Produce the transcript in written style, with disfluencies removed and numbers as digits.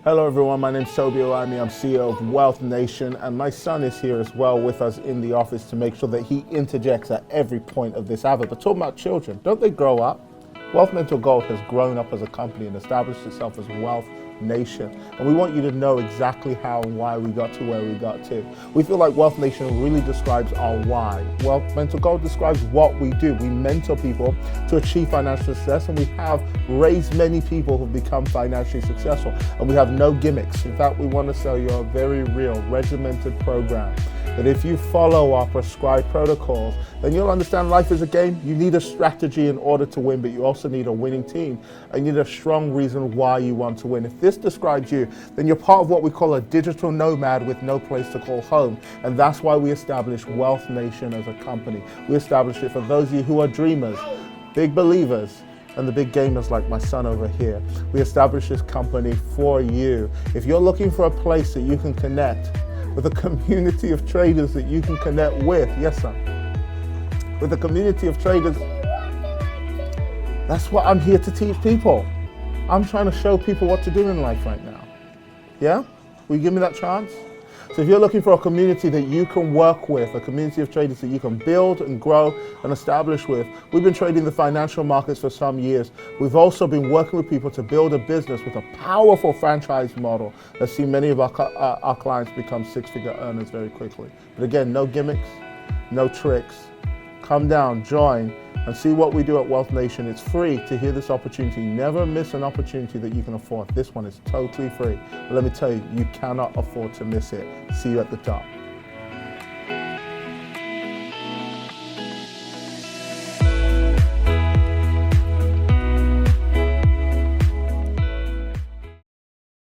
Hello everyone, my name is Toby Oami. I'm CEO of Wealth Nation, and my son is here as well with us in the office to make sure that he interjects at every point of this advert. But talking about children, don't they grow up? Wealth Mental Gold has grown up as a company and established itself as Wealth Nation. And we want you to know exactly how and why we got to where we got to. We feel like Wealth Nation really describes our why. Wealth Mental Gold describes what we do. We mentor people to achieve financial success, and we have raised many people who've become financially successful. And we have no gimmicks. In fact, we want to sell you a very real, regimented program that if you follow our prescribed protocols, then you'll understand life is a game. You need a strategy in order to win, but you also need a winning team, and you need a strong reason why you want to win. If this describes you, then you're part of what we call a digital nomad with no place to call home, and that's why we established Wealth Nation as a company. We established it for those of you who are dreamers, big believers, and the big gamers like my son over here. We established this company for you. If you're looking for a place that you can connect with a community of traders that you can connect with, yes sir, with a community of traders, that's what I'm here to teach people. I'm trying to show people what to do in life right now. Yeah? Will you give me that chance? So if you're looking for a community that you can work with, a community of traders that you can build and grow and establish with, we've been trading the financial markets for some years. We've also been working with people to build a business with a powerful franchise model that's seen many of our clients become six-figure earners very quickly. But again, no gimmicks, no tricks. Come down, join, and see what we do at Wealth Nation. It's free to hear this opportunity. Never miss an opportunity that you can afford. This one is totally free. But let me tell you, you cannot afford to miss it. See you at the top.